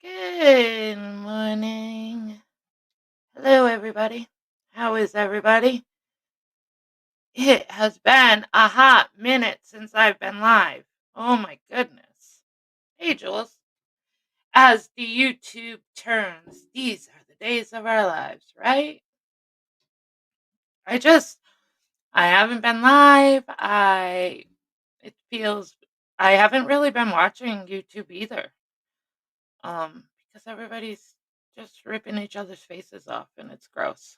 Good morning. Hello, everybody. How is everybody? It has been a hot minute since I've been live. Oh my goodness. Hey, Jules. As the YouTube turns, these are the days of our lives, right? I just, I haven't been live. It feels, I haven't really been watching YouTube either. Because everybody's just ripping each other's faces off and it's gross.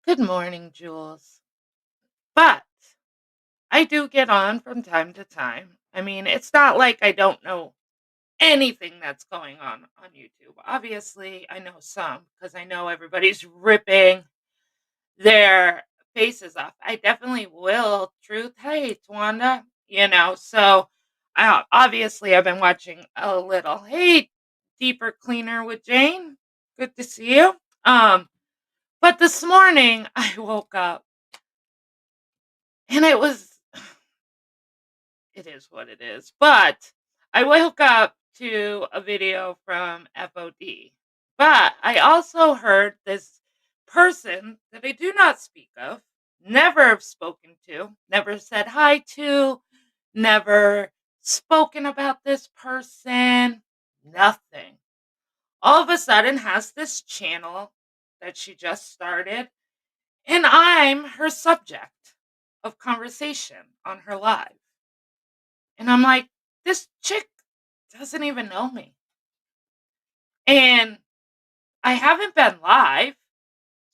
Good morning, Jules. But I do get on from time to time. I mean, it's not like I don't know anything that's going on YouTube. Obviously, I know some because I know everybody's ripping their faces off. I definitely will. Truth, hey, Twanda, so obviously I've been watching a little. Hey, Deeper Cleaner with Jane. Good to see you. But this morning I woke up and it is what it is. But I woke up to a video from FOD. But I also heard this person that I do not speak of, never have spoken to, never said hi to, never spoken about this person, nothing. All of a sudden has this channel that she just started, and I'm her subject of conversation on her live. And I'm like, this chick doesn't even know me. And I haven't been live.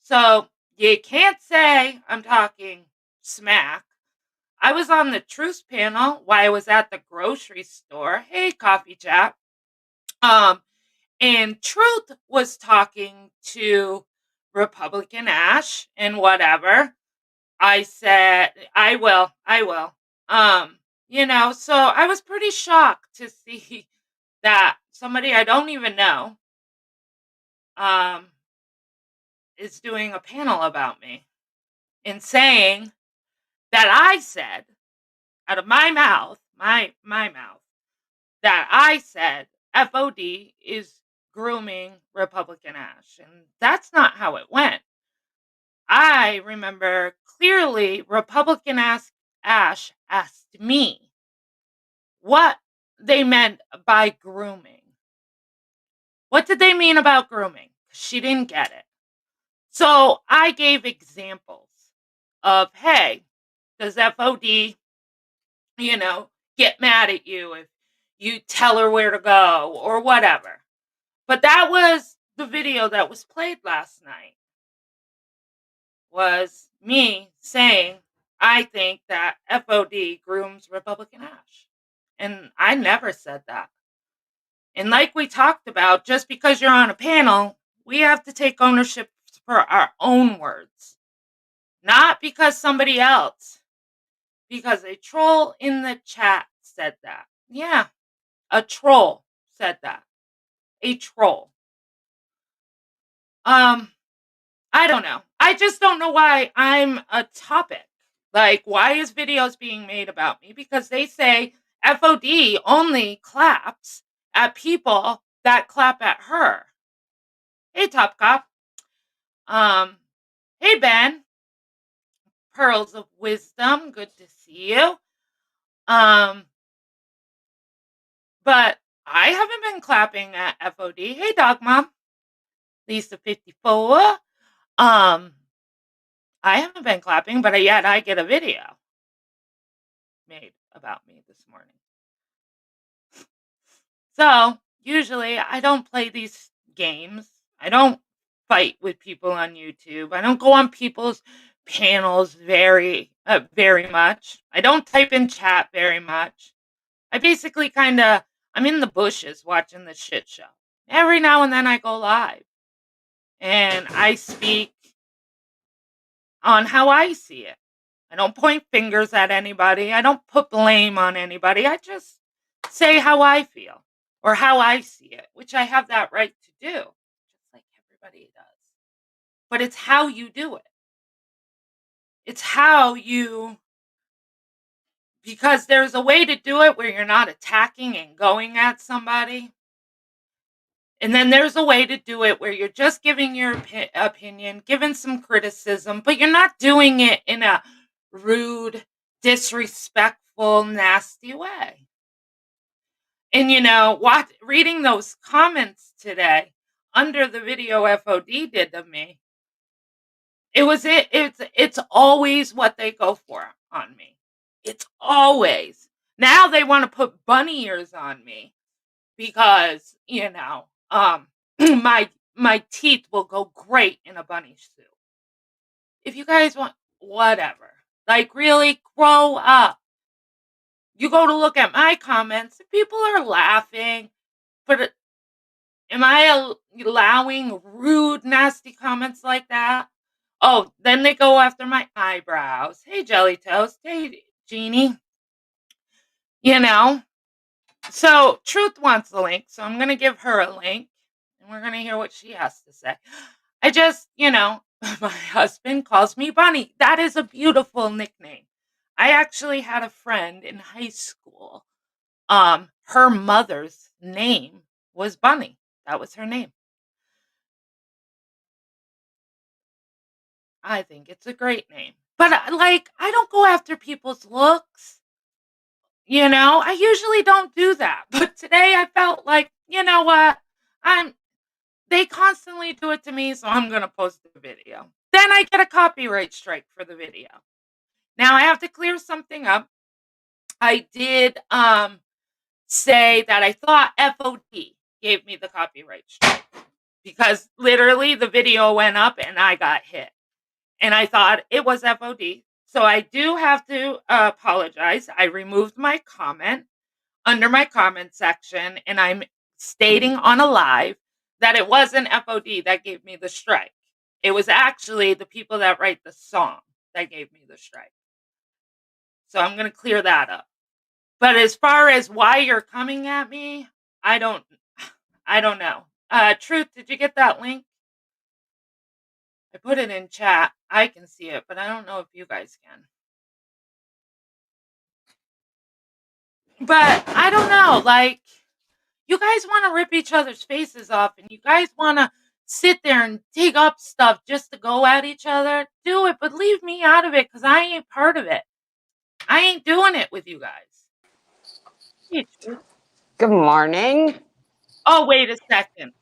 So you can't say I'm talking smack. I was on the truth panel while I was at the grocery store. Hey, coffee chat. Um, and Truth was talking to Republican Ash and whatever. I said, I will. So I was pretty shocked to see that somebody I don't even know um is doing a panel about me and saying that I said out of my mouth, my mouth, that I said FOD is grooming Republican Ash. And that's not how it went. I remember clearly Republican Ash asked me what they meant by grooming. What did they mean about grooming? She didn't get it. So I gave examples of, hey, does FOD, get mad at you if you tell her where to go or whatever. But that was the video that was played last night, was me saying I think that FOD grooms Republican Ash. And I never said that. And like we talked about, just because you're on a panel, we have to take ownership for our own words. Not because somebody else, because a troll in the chat said that. Yeah, a troll said that. A troll. I don't know. I just don't know why I'm a topic. Like, why is videos being made about me? Because they say FOD only claps at people that clap at her. Hey, Top Cop. Um, hey, Ben. Pearls of Wisdom. Good to see you. But I haven't been clapping at FOD. Hey, Dog Mom. Lisa 54. I haven't been clapping, but yet I get a video made about me this morning. So usually I don't play these games. I don't fight with people on YouTube. I don't go on people's panels very much. I don't type in chat very much. I basically I'm in the bushes watching the shit show. Every now and then I go live and I speak on how I see it. I don't point fingers at anybody. I don't put blame on anybody. I just say how I feel or how I see it, which I have that right to do, just like everybody does. But it's how you do it. It's because there's a way to do it where you're not attacking and going at somebody. And then there's a way to do it where you're just giving your opinion, giving some criticism, but you're not doing it in a rude, disrespectful, nasty way. And reading those comments today under the video FOD did to me, it's always what they go for on me. It's always. Now they want to put bunny ears on me because, my teeth will go great in a bunny suit. If you guys want whatever. Like, really grow up. You go to look at my comments, people are laughing, but am I allowing rude, nasty comments like that? Oh, then they go after my eyebrows. Hey, Jelly Toast. Hey, Jeannie. You know? So, Truth wants the link, so I'm going to give her a link, and we're going to hear what she has to say. I just, my husband calls me Bunny. That is a beautiful nickname. I actually had a friend in high school. Her mother's name was Bunny. That was her name. I think it's a great name. But I don't go after people's looks. I usually don't do that. But today I felt like, you know what? They constantly do it to me, so I'm going to post the video. Then I get a copyright strike for the video. Now I have to clear something up. I did say that I thought FOD gave me the copyright strike because literally the video went up and I got hit. And I thought it was FOD. So I do have to apologize. I removed my comment under my comment section, and I'm stating on a live that it wasn't FOD that gave me the strike. It was actually the people that write the song that gave me the strike. So I'm going to clear that up. But as far as why you're coming at me, I don't know. Truth, did you get that link? I put it in chat. I can see it, but I don't know if you guys can. But I don't know, you guys want to rip each other's faces off and you guys want to sit there and dig up stuff just to go at each other. Do it, but leave me out of it because I ain't part of it. I ain't doing it with you guys. Hey, Truth. Good morning. Oh, wait a second.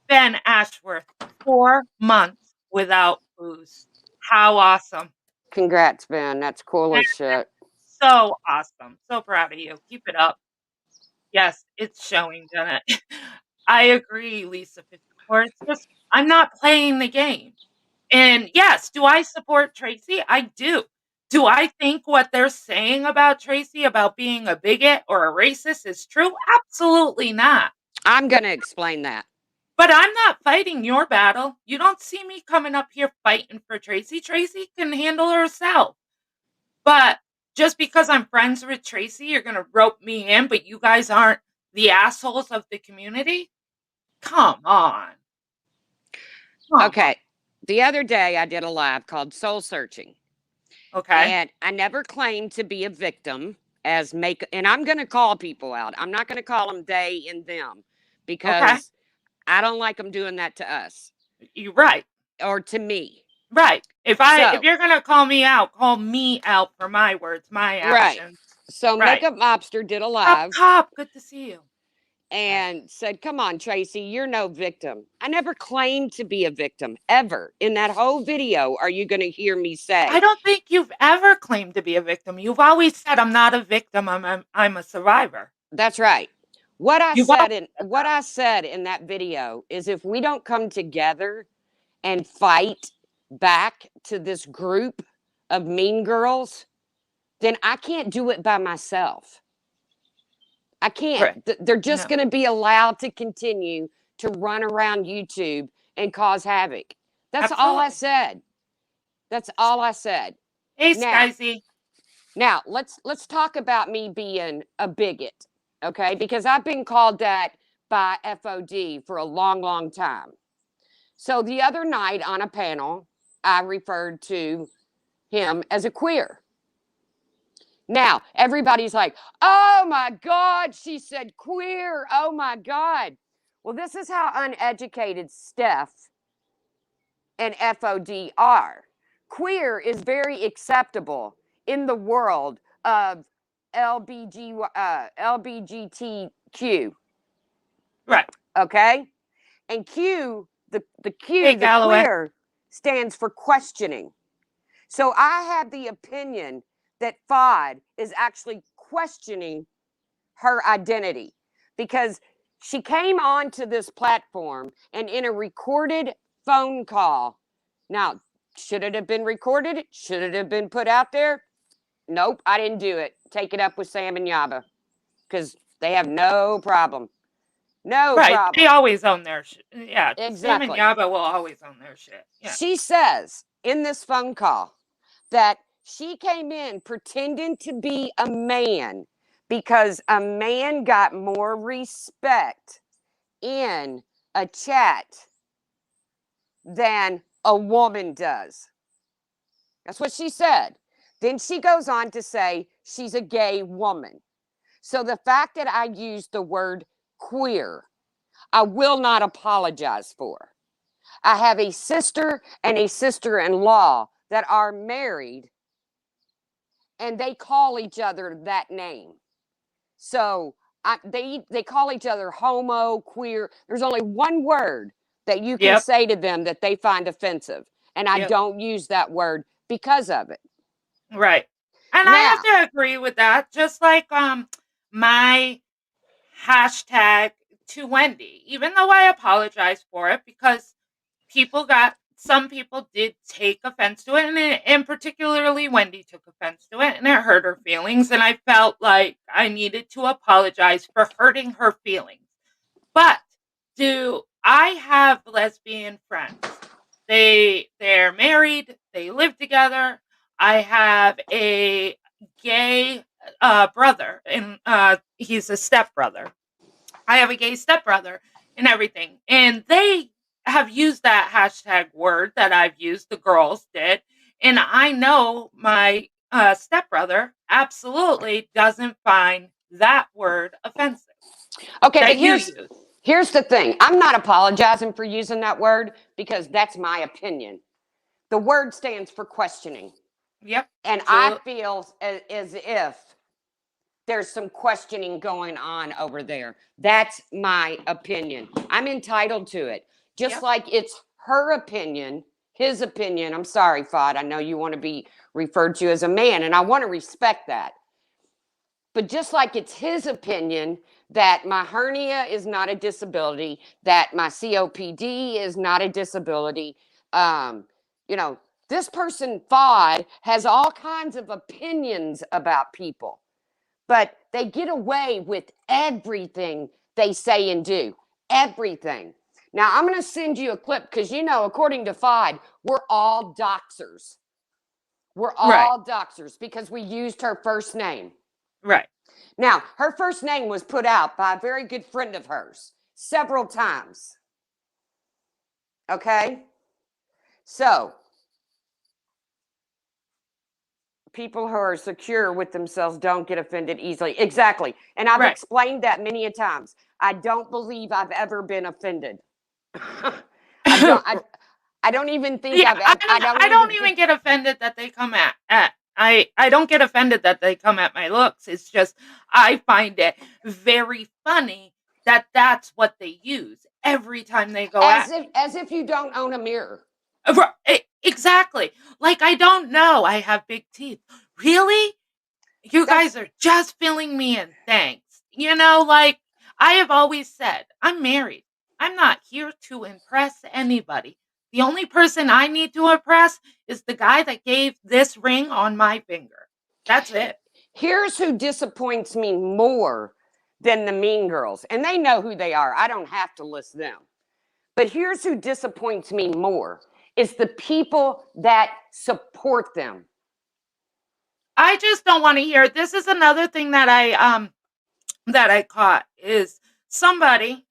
Ben Ashworth, 4 months without booze. How awesome. Congrats, Ben. That's cool as shit. So awesome. So proud of you. Keep it up. Yes, it's showing, Janet. I agree, Lisa 54. It's just, I'm not playing the game. And yes, do I support Tracy? I do. Do I think what they're saying about Tracy about being a bigot or a racist is true? Absolutely not. I'm going to explain that. But I'm not fighting your battle. You don't see me coming up here fighting for Tracy. Tracy can handle herself. But just because I'm friends with Tracy, you're going to rope me in, but you guys aren't the assholes of the community? Come on. Okay. The other day I did a live called Soul Searching. Okay. And I never claimed to be a victim and I'm going to call people out. I'm not going to call them they and them because I don't like them doing that to us. You're right. Or to me. Right. If you're going to call me out for my words, my actions. Right. So Makeup Mobster did a live. Cop, good to see you. And said, come on, Tracy, you're no victim. I never claimed to be a victim, ever. In that whole video, are you going to hear me say? I don't think you've ever claimed to be a victim. You've always said, I'm not a victim, I'm a survivor. That's right. What I said in that video is if we don't come together and fight back to this group of mean girls, then I can't do it by myself. I can't. Right. They're just going to be allowed to continue to run around YouTube and cause havoc. That's all I said. That's all I said. Hey, Skyzy. Now, let's talk about me being a bigot, okay? Because I've been called that by FOD for a long, long time. So the other night on a panel, I referred to him as a queer. Now, everybody's like, oh my God, she said queer. Oh my God. Well, this is how uneducated Steph and FOD are. Queer is very acceptable in the world of LBGTQ. Right. Okay? And Q, the Hey, Q, the Galloway. queer, stands for questioning. So I have the opinion that FOD is actually questioning her identity because she came onto this platform and in a recorded phone call. Now, should it have been recorded? Should it have been put out there? Nope, I didn't do it. Take it up with Sam and Yaba because they have no problem. No Right. They problem. always own their shit. Yeah. Sam and Exactly. Yaba will always own their shit. Yeah. She says in this phone call that she came in pretending to be a man because a man got more respect in a chat than a woman does. That's what she said. Then she goes on to say she's a gay woman. So the fact that I used the word queer, I will not apologize for. I have a sister and a sister-in-law that are married and they call each other that name. So they call each other homo, queer. There's only one word that you can Yep. say to them that they find offensive. And I Yep. don't use that word because of it. Right. And I have Now, to agree with that. Just like my hashtag to Wendy, even though I apologize for it because some people did take offense to it, and particularly Wendy took offense to it, and it hurt her feelings, and I felt like I needed to apologize for hurting her feelings. But do I have lesbian friends? They're married, they live together. I have a gay brother, and he's a stepbrother. I have a gay stepbrother and everything. And they have used that hashtag word that I've used, the girls did. And I know my stepbrother absolutely doesn't find that word offensive okay, but that you use. here's the thing. I'm not apologizing for using that word because that's my opinion. The word stands for questioning. Yep. And I feel as if there's some questioning going on over there. That's my opinion. I'm entitled to it. Just Yep. like it's her opinion, his opinion. I'm sorry, Fod. I know you want to be referred to as a man, and I want to respect that. But just like it's his opinion that my hernia is not a disability, that my COPD is not a disability, you know, this person, Fod, has all kinds of opinions about people, but they get away with everything they say and do. Everything. Now, I'm going to send you a clip because, you know, according to Fod, we're all doxers. We're Right. all doxers because we used her first name. Right. Now, her first name was put out by a very good friend of hers several times. Okay? So, people who are secure with themselves don't get offended easily. Exactly. And I've Right. explained that many a times. I don't believe I've ever been offended. I don't even think Yeah, I've ever, I don't even get offended that they come at I don't get offended that they come at my looks. It's just I find it very funny that that's what they use every time they go at me. as if you don't own a mirror. Exactly. Like I don't know. I have big teeth. Really? You That's guys are just filling me in. Thanks. Like I have always said, I'm married. I'm not here to impress anybody. The only person I need to impress is the guy that gave this ring on my finger. That's it. Here's who disappoints me more than the mean girls. And they know who they are. I don't have to list them. But here's who disappoints me more is the people that support them. I just don't want to hear. This is another thing that I caught is somebody.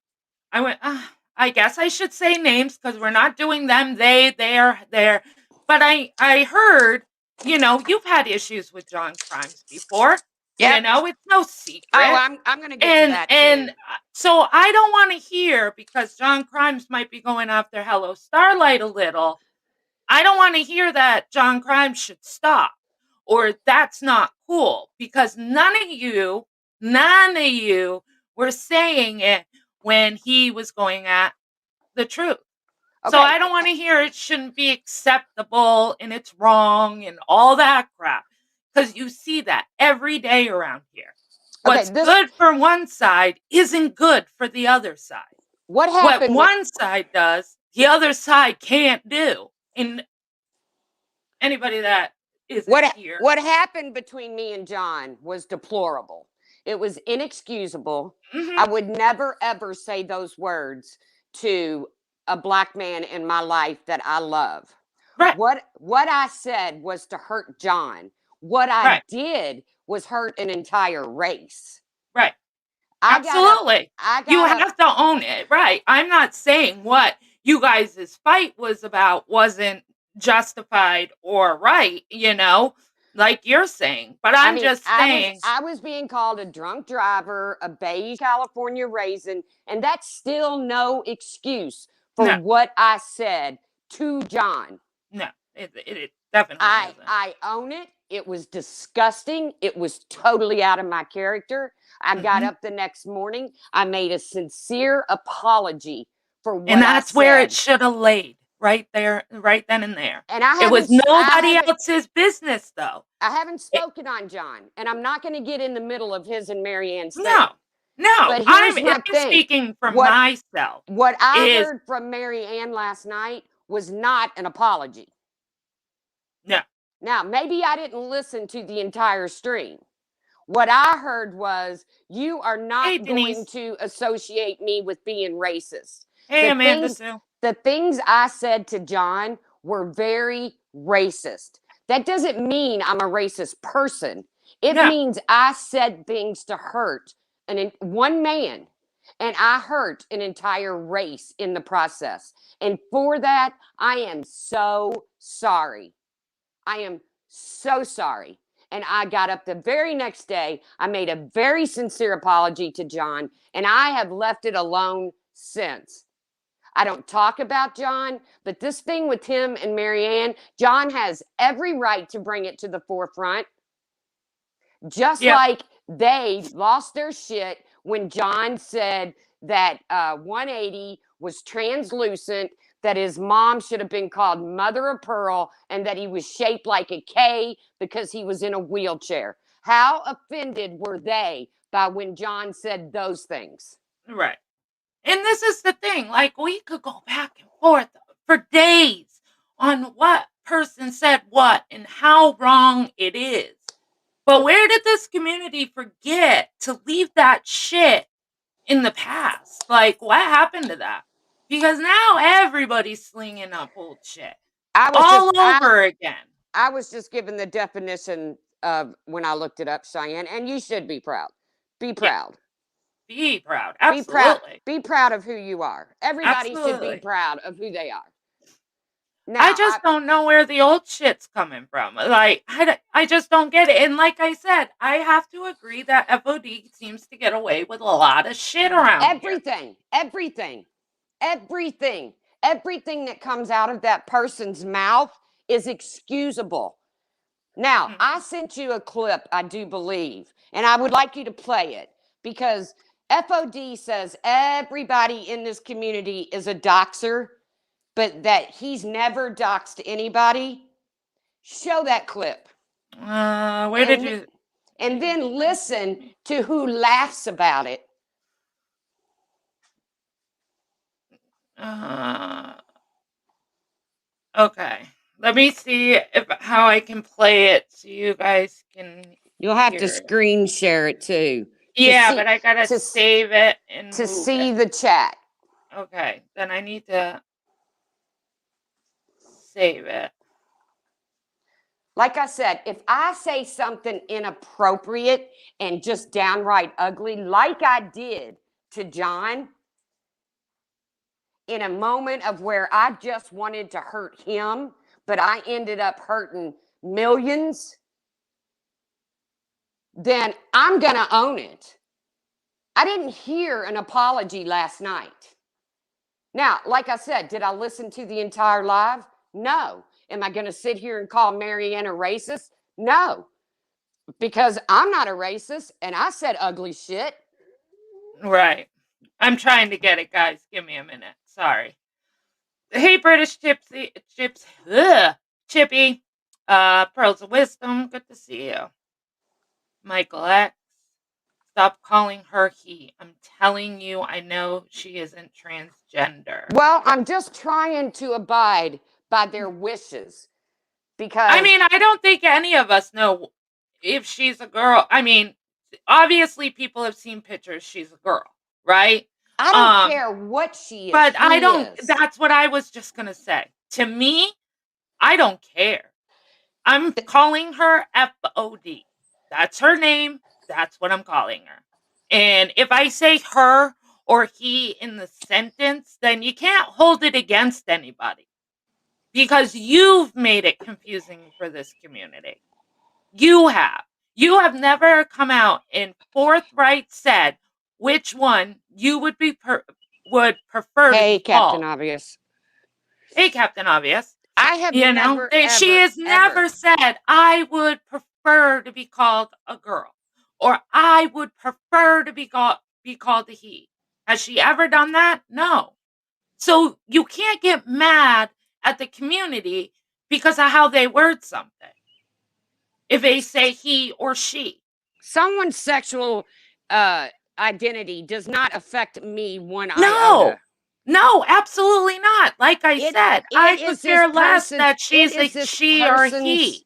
I went. I guess I should say names because we're not doing them. They're there. But I heard. You've had issues with John Crimes before. Yep. It's no Oh, secret. I'm going to get to And that too. so I don't want to hear, because John Crimes might be going after Hello Starlight a little. I don't want to hear that John Crimes should stop or that's not cool, because none of you were saying it when he was going at the truth. So Okay. I don't want to hear it shouldn't be acceptable and it's wrong and all that crap, because you see that every day around here. Okay. What's good for one side isn't good for the other side. What What happened? one side does, the other side can't do. And anybody that isn't here. What happened between me and John was deplorable. It was inexcusable. I Mhm. would never ever say those words to a black man in my life that I love. Right, What I said was to hurt John. What I right, did was hurt an entire race. right. I got up Absolutely. I You got up have to own it, right. I'm not saying what you guys' fight was about wasn't justified or right, like you're saying, but I I'm mean, just saying. I was being called a drunk driver, a beige California raisin, and that's still no excuse for No, what I said to John. no, it definitely isn't. I own it. It was disgusting. It was totally out of my character. I got Mhm. up the next morning. I made a sincere apology for And what I that's where it said. shoulda laid, right there, right then and there. And It was nobody else's business, though. I haven't It spoken on John, and I'm not going to get in the middle of his and Marianne's No, thing. no, But here's my I'm thing. speaking for What myself, what I is heard from Marianne last night was not an apology. no. Now, maybe I didn't listen to the entire stream. What I heard was, you are Hey, not going Denise. to associate me with being racist. Hey, The Amanda things Sue. the things I said to John were very racist. That doesn't mean I'm a racist person. It No, means I said things to hurt one man, and I hurt an entire race in the process. And for that, I am so sorry. I am so sorry. And I got up the very next day. I made a very sincere apology to John, and I have left it alone since. I don't talk about John, but this thing with him and Marianne, John has every right to bring it to the forefront. Just yep, like they lost their shit when John said that 180 was translucent, that his mom should have been called Mother of Pearl, and that he was shaped like a K because he was in a wheelchair. How offended were they by when John said those things? right. And this is the thing, like, we could go back and forth for days on what person said what and how wrong it is. But where did this community forget to leave that shit in the past? Like, what happened to that? Because now everybody's slinging up old shit I was just all over again. I was just given the definition of when I looked it up, Cheyenne, and you should be proud. Be Yeah, proud. be proud. Be proud. Absolutely. Be proud of who you are. Everybody should be Absolutely. proud of who they are. I Now, just don't know where the old shit's coming from. Like, I just don't get it. And like I said, I have to agree that FOD seems to get away with a lot of shit around here. everything, everything that comes out of that person's mouth is excusable. Now, Mm. I sent you a clip, I do believe, and I would like you to play it because FOD says everybody in this community is a doxer, but that he's never doxed anybody. Show that clip. Where did And you? and then listen to who laughs about it. Uh, okay. Let me see if how I can play it so you guys can You'll have to hear it. screen share it too to Yeah, see but I gotta to save it and to move it. see the chat. Okay, then I need to save it. Like I said, if I say something inappropriate and just downright ugly, like I did to John, in a moment of where I just wanted to hurt him, but I ended up hurting millions, then I'm going to own it. I didn't hear an apology last night. Now, like I said, did I listen to the entire live? No. Am I going to sit here and call Marianne a racist? No, because I'm not a racist and I said ugly shit. Right. I'm trying to get it, guys. Give me a minute. Sorry. Hey, British Chippy. Pearls of Wisdom. Good to see you. Michael X. Stop calling her he. I'm telling you, I know she isn't transgender. Well, I'm just trying to abide by their wishes because I mean, I don't think any of us know if she's a girl. I mean, obviously people have seen pictures she's a girl, right? I don't care what she is. But I don't that's what I was just going to say. To me, I don't care. I'm calling her FOD. That's her name. That's what I'm calling her. And if I say her or he in the sentence, then you can't hold it against anybody because you've made it confusing for this community. You have. You have never come out and forthright said which one you would would prefer to be Captain called. Obvious. Hey, Captain Obvious. I have never, she has never said, I would prefer to be called a girl, or I would prefer to be called a he. Has she ever done that? No. So you can't get mad at the community because of how they word something. If they say he or she. Someone's sexual identity does not affect me one No. iota. No, absolutely not. Like I said, I could care less that she's a she or he.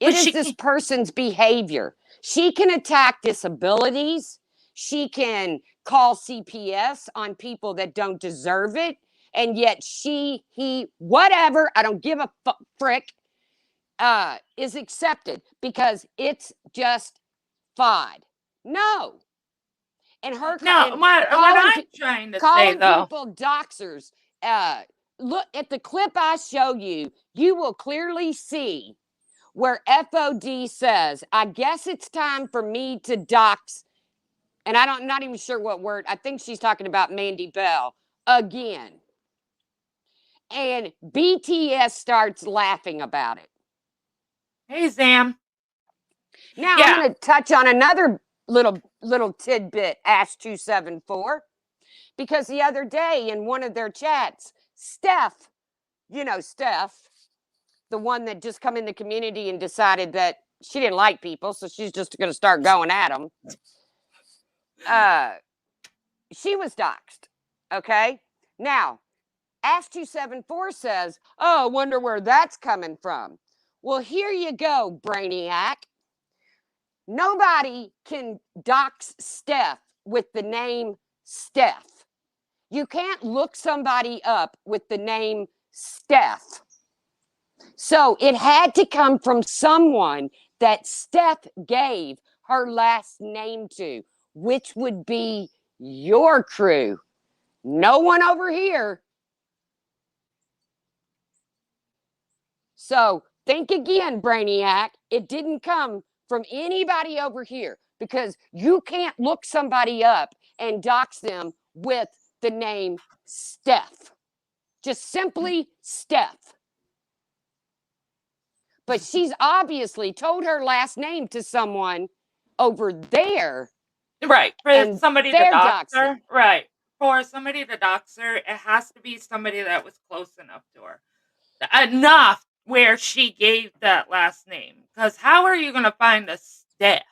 It is this person's behavior. She can attack disabilities. She can call CPS on people that don't deserve it. And yet she, he, whatever, I don't give a frick, is accepted because it's just fine. No. And her no, what I'm trying to say though, people doxers. Look at the clip I show you. You will clearly see where FOD says, "I guess it's time for me to dox," and I'm not even sure what word. I think she's talking about Mandy Bell again. And BTS starts laughing about it. Hey, Zam. Now I'm going to touch on another little tidbit, Ash 274, because the other day in one of their chats, Steph, Steph, the one that just come in the community and decided that she didn't like people, so she's just going to start going at them. She was doxxed. Okay. Now, Ash 274 says, "Oh, I wonder where that's coming from." Well, here you go, Brainiac. Nobody can dox Steph with the name Steph. You can't look somebody up with the name Steph. So it had to come from someone that Steph gave her last name to, which would be your crew. No one over here. So think again, Brainiac. It didn't come from anybody over here because you can't look somebody up and dox them with the name Steph. Just simply Steph. But she's obviously told her last name to someone over there. Right. For somebody to dox her. Right. For somebody to dox her, it has to be somebody that was close enough to her. Enough where she gave that last name. Because how are you going to find a Steph?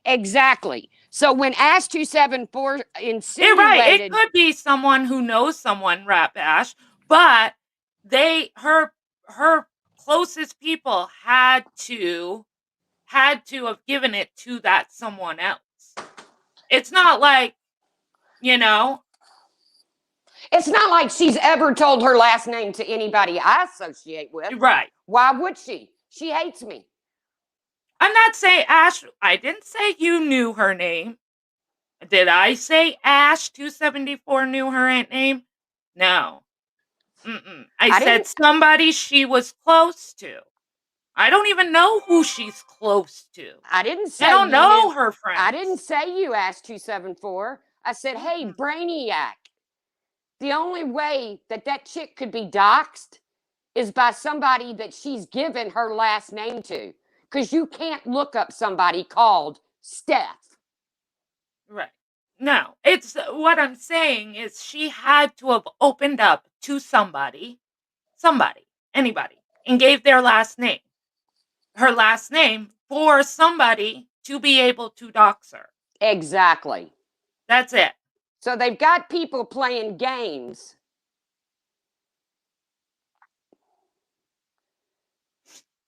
Exactly. So when Ash 274 insinuated, it could be someone who knows someone, Rap Ash, but her closest people had to have given it to that someone else. It's not like, it's not like she's ever told her last name to anybody I associate with. Right. Why would she? She hates me. I'm not saying Ash. I didn't say you knew her name. Did I say Ash 274 knew her name? No. I said somebody she was close to. I don't even know who she's close to. I didn't I say don't you know knew. her I didn't friends. say you asked 274. I said, hey, Mm-mm. Brainiac. The only way that that chick could be doxxed is by somebody that she's given her last name to. Because you can't look up somebody called Steph. Right. No, it's what I'm saying is she had to have opened up to somebody, anybody, and gave their last name, her last name for somebody to be able to dox her. Exactly. That's it. So they've got people playing games.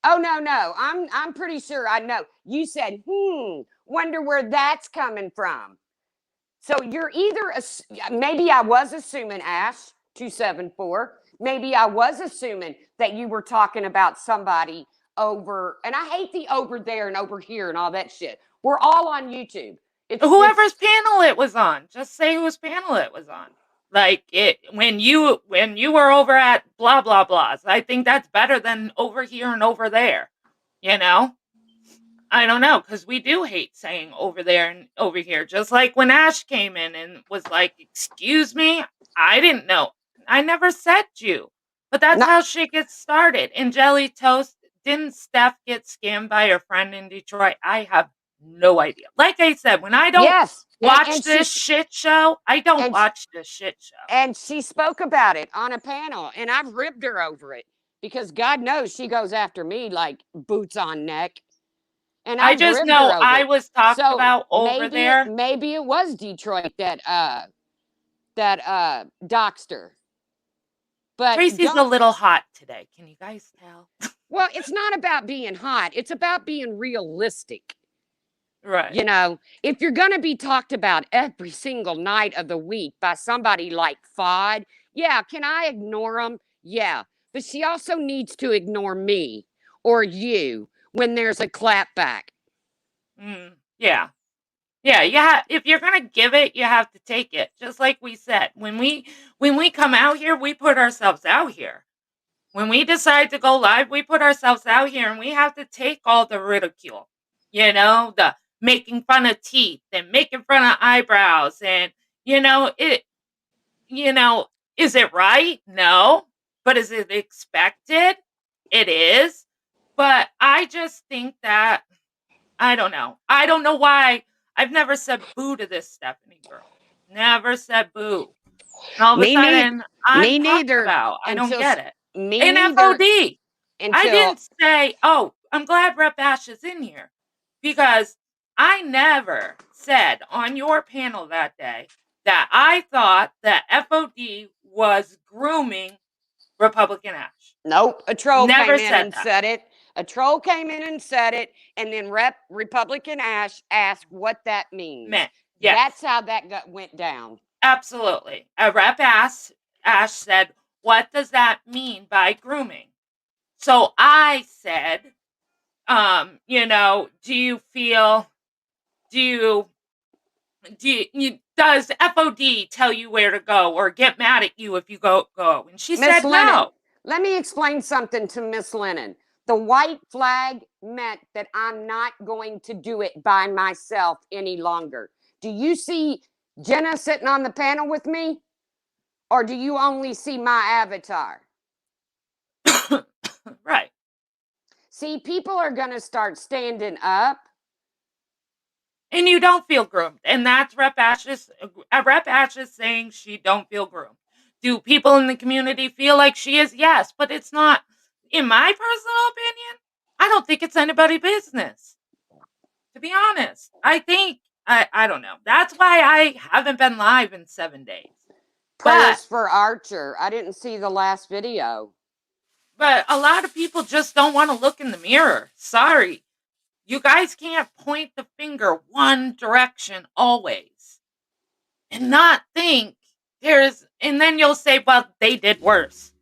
Oh no. I'm pretty sure I know. You said, wonder where that's coming from. So you're either maybe I was assuming Ash 274. Maybe I was assuming that you were talking about somebody over, and I hate the over there and over here and all that shit. We're all on YouTube. Whoever's panel it was on, just say whose panel it was on. Like it when you were over at blah blah blahs. I think that's better than over here and over there. You know? I don't know, because we do hate saying over there and over here. Just like when Ash came in and was like, "Excuse me, I didn't know. I never said you." But that's No, how shit gets started. And Jelly Toast, didn't Steph get scammed by her friend in Detroit? I have no idea. Like I said, when I don't yes, watch this shit show, I don't and watch this shit show. and she spoke about it on a panel, and I've ribbed her over it because God knows she goes after me like boots on neck, and I I've just ribbed her know over I it. was talked So about over there. maybe it was Detroit that doxed her. But Tracy's a don't. little hot today. Can you guys tell? Well, it's not about being hot. It's about being realistic. Right. You know, if you're going to be talked about every single night of the week by somebody like Fod, yeah, can I ignore them? Yeah. But she also needs to ignore me or you when there's a clapback. Yeah. Yeah, if you're gonna give it, you have to take it. Just like we said, when we come out here, we put ourselves out here. When we decide to go live, we put ourselves out here, and we have to take all the ridicule. The making fun of teeth and making fun of eyebrows, and you know it. You know, is it right? No, but is it expected? It is. But I just think that I don't know. I don't know why. I've never said boo to this Stephanie girl. Never said boo. And all of a Me neither. sudden, I'm Me talked neither about. I don't until get it. me In neither FOD, I until didn't say, oh, I'm glad Rep Ash is in here. Because I never said on your panel that day that I thought that FOD was grooming Republican Ash. nope, a troll Never came in said and that. said it. A troll came in and said it, and then Republican Ash asked what that means. Man, yes. That's how that went down. Absolutely. A rep Ash said, "What does that mean by grooming?" So I said, do you feel does FOD tell you where to go or get mad at you if you go? And she Miss said Lennon, no. let me explain something to Miss Lennon. The white flag meant that I'm not going to do it by myself any longer. Do you see Jenna sitting on the panel with me? Or do you only see my avatar? Right. See, people are going to start standing up. And you don't feel groomed. And that's Rep Ash's saying she don't feel groomed. Do people in the community feel like she is? Yes, but it's not, in my personal opinion, I don't think it's anybody's business. To be honest. I don't know. That's why I haven't been live in 7 days. Prayers for Archer. I didn't see the last video. But a lot of people just don't want to look in the mirror. Sorry. You guys can't point the finger one direction always and not think and then you'll say, well, they did worse.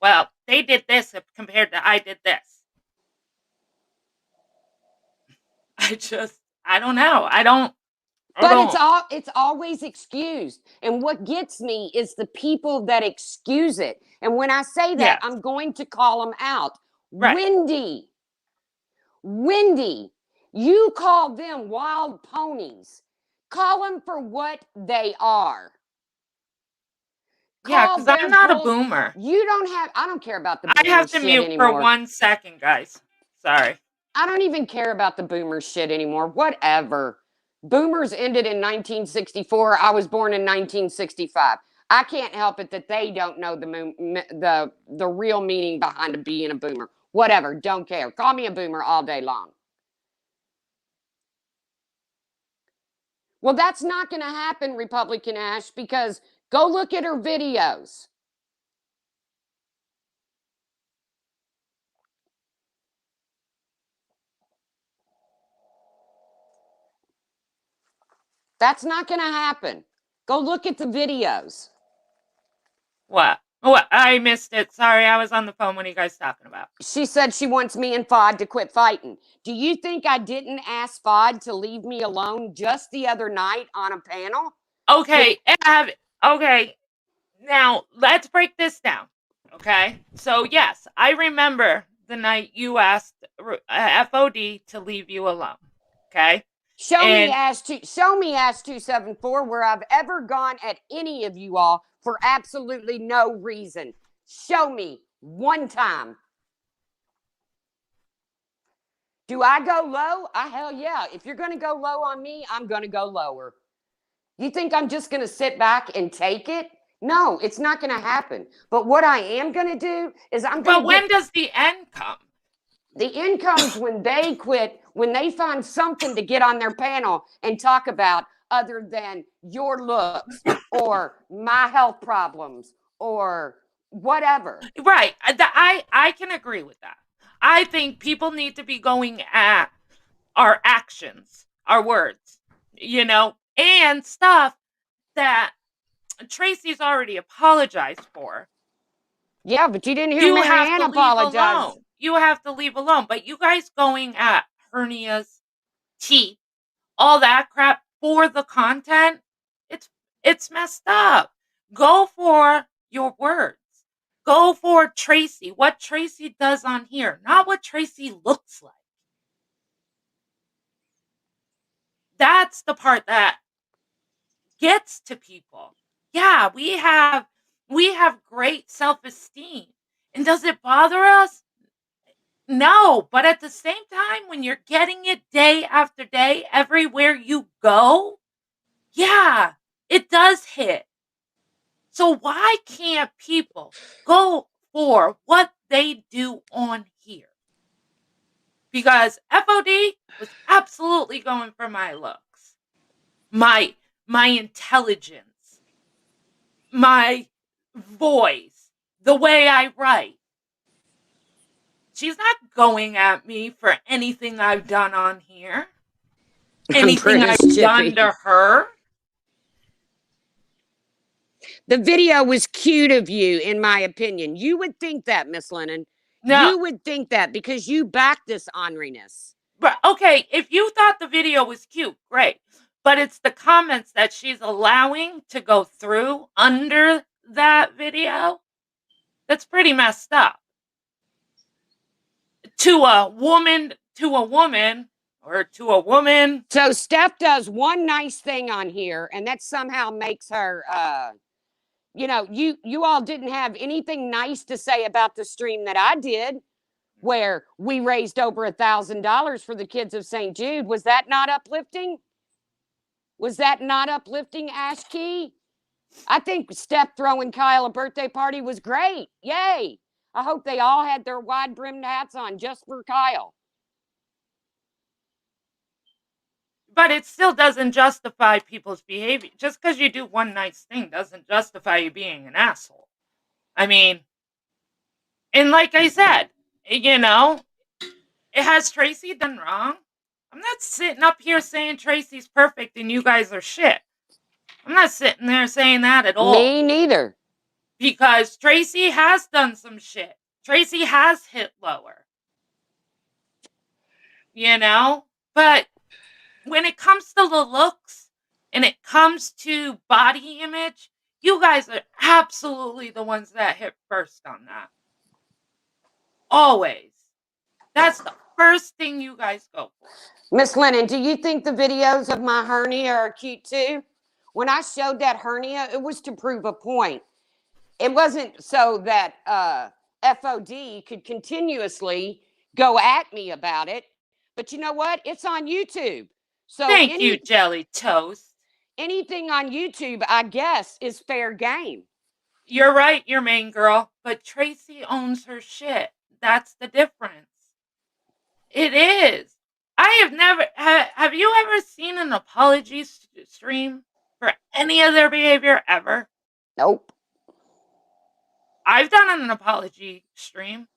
Well, they did this compared to I did this. I don't know. But it's always excused. And what gets me is the people that excuse it. And when I say that, Yes. I'm going to call them out. Right. Wendy. Wendy, you call them wild ponies. Call them for what they are. Yeah, Call because I'm their not a bull. boomer. You don't have. I don't care about the I boomer have to shit mute for anymore. 1 second, guys. Sorry. I don't even care about the boomer shit anymore. Whatever. Boomers ended in 1964. I was born in 1965. I can't help it that they don't know the real meaning behind being a boomer. Whatever. Don't care. Call me a boomer all day long. Well, that's not going to happen, Republican Ash, because go look at her videos. That's not going to happen. Go look at the videos. What? What? I missed it. Sorry, I was on the phone. What are you guys talking about? She said she wants me and Fod to quit fighting. Do you think I didn't ask Fod to leave me alone just the other night on a panel? Okay, okay. Now, let's break this down. Okay? So, yes, I remember the night you asked FOD to leave you alone. Okay? Show me And Ash 274 where I've ever gone at any of you all for absolutely no reason. Show me one time. Do I go low? Hell yeah. If you're going to go low on me, I'm going to go lower. You think I'm just going to sit back and take it? No, it's not going to happen. But what I am going to do is I'm going to when does the end come? The end comes when they quit, when they find something to get on their panel and talk about other than your looks or my health problems or whatever. Right. I can agree with that. I think people need to be going at our actions, our words, and stuff that Tracy's already apologized for. Yeah, but you didn't hear You have Marianne to leave apologize. alone. You have to leave alone. But you guys going at hernias, teeth, all that crap for the content, it's messed up. Go for your words. Go for Tracy, what Tracy does on here, not what Tracy looks like. That's the part that gets to people. Yeah, we have great self-esteem. And does it bother us? No, but at the same time, when you're getting it day after day, everywhere you go, yeah, it does hit. So why can't people go for what they do on here? Because FOD was absolutely going for my looks, my intelligence, my voice, the way I write. She's not going at me for anything I've done on here. Anything I've done to her. The video was cute of you, in my opinion. You would think that, Miss Lennon. No. You would think that because you back this orneriness. But okay, if you thought the video was cute, great. But it's the comments that she's allowing to go through under that video that's pretty messed up. To a woman, or to a woman. So Steph does one nice thing on here, and that somehow makes her you all didn't have anything nice to say about the stream that I did, where we raised over $1,000 for the kids of St. Jude. Was that not uplifting? Was that not uplifting, Ash Key? I think Steph throwing Kyle a birthday party was great. Yay. I hope they all had their wide brimmed hats on just for Kyle. But it still doesn't justify people's behavior. Just because you do one nice thing doesn't justify you being an asshole. I mean, and like I said, has Tracy done wrong? I'm not sitting up here saying Tracy's perfect and you guys are shit. I'm not sitting there saying that at all. Me neither. Because Tracy has done some shit. Tracy has hit lower. But when it comes to the looks and it comes to body image, you guys are absolutely the ones that hit first on that. Always. That's the first thing you guys go for. Miss Lennon, do you think the videos of my hernia are cute too? When I showed that hernia, it was to prove a point. It wasn't so that FOD could continuously go at me about it. But you know what? It's on YouTube. So Thank you, Jelly Toast. anything on YouTube, I guess, is fair game. You're right, you're main girl, but Tracy owns her shit. That's the difference. It is. I have never. Have you ever seen an apology stream for any of their behavior ever? Nope. I've done an apology stream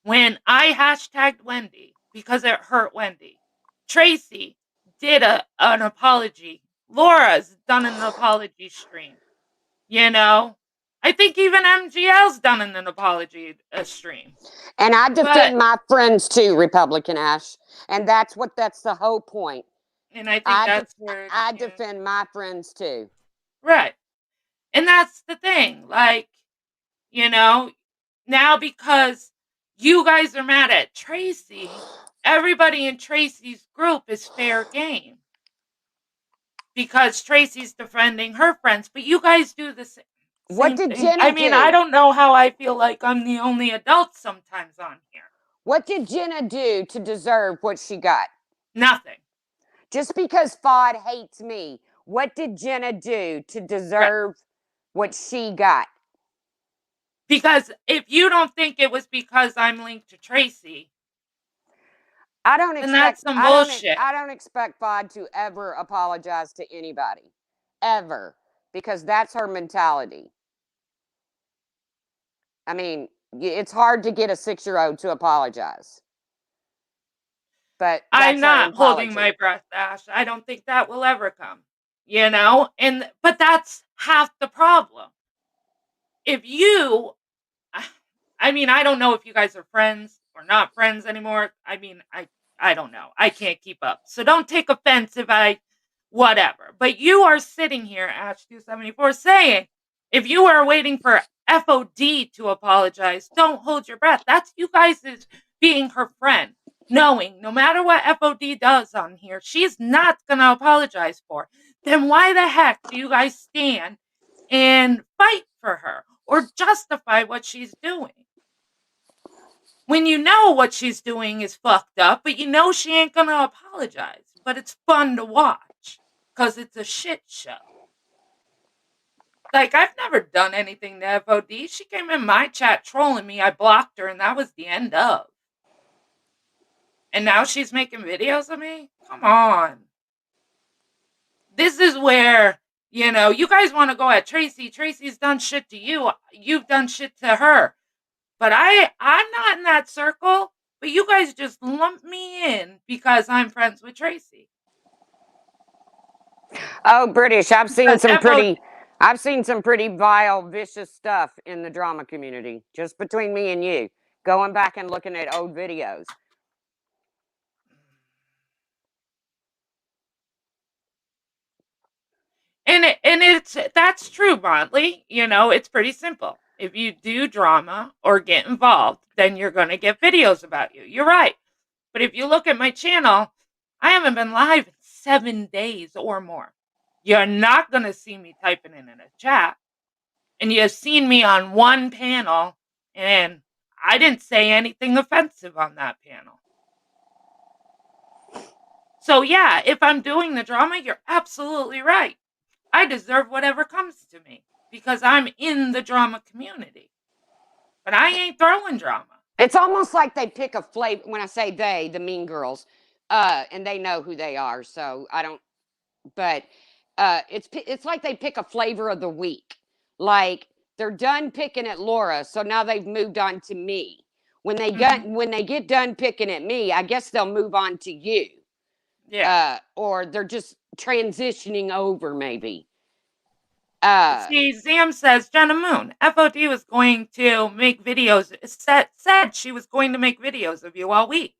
when I hashtagged Wendy because it hurt Wendy. Tracy did an apology. Laura's done an apology stream. You know, I think even MGL's done an apology stream. And I defend my friends too, Republican Ash. And that's the whole point. And I think that's where I defend my friends too. Right. And that's the thing. Like, now because you guys are mad at Tracy, everybody in Tracy's group is fair game. Because Tracy's defending her friends, but you guys do the same. What did thing. Jenna do? I don't know how I feel like I'm the only adult sometimes on here. What did Jenna do to deserve what she got? Nothing. Just because FOD hates me, what did Jenna do to deserve what she got? Because if you don't think it was because I'm linked to Tracy, I don't expect that's some bullshit. I don't expect FOD to ever apologize to anybody. Ever. Because that's her mentality. I mean, it's hard to get a 6-year-old to apologize. But I'm not holding my breath, Ash. I don't think that will ever come. But that's half the problem. If you, I mean, I don't know if you guys are friends or not friends anymore. I mean, I don't know. I can't keep up. So don't take offense if whatever. But you are sitting here, Ash274, saying, if you are waiting for FOD to apologize, don't hold your breath. That's you guys is being her friend, knowing no matter what FOD does on here, she's not going to apologize for. Then why the heck do you guys stand and fight for her or justify what she's doing? When you know what she's doing is fucked up, but you know she ain't going to apologize. But it's fun to watch because it's a shit show. Like, I've never done anything to FOD. She came in my chat trolling me. I blocked her, and that was the end of. And now she's making videos of me? Come on. This is where, you guys want to go at Tracy. Tracy's done shit to you. You've done shit to her. But I'm not in that circle. But you guys just lump me in because I'm friends with Tracy. Oh, British, I've seen some pretty vile, vicious stuff in the drama community, just between me and you, going back and looking at old videos. And that's true, Montley. It's pretty simple. If you do drama or get involved, then you're going to get videos about you. You're right. But if you look at my channel, I haven't been live in 7 days or more. You're not going to see me typing in a chat. And you've seen me on one panel, and I didn't say anything offensive on that panel. So, yeah, if I'm doing the drama, you're absolutely right. I deserve whatever comes to me because I'm in the drama community. But I ain't throwing drama. It's almost like they pick a flavor. When I say they, the mean girls, and they know who they are. So I don't. But it's like they pick a flavor of the week. Like they're done picking at Laura, so now they've moved on to me. When they get done picking at me, I guess they'll move on to you. Yeah. Or they're just transitioning over, maybe. See, Zam says, Jenna Moon, FOD was going to make videos, said she was going to make videos of you all week.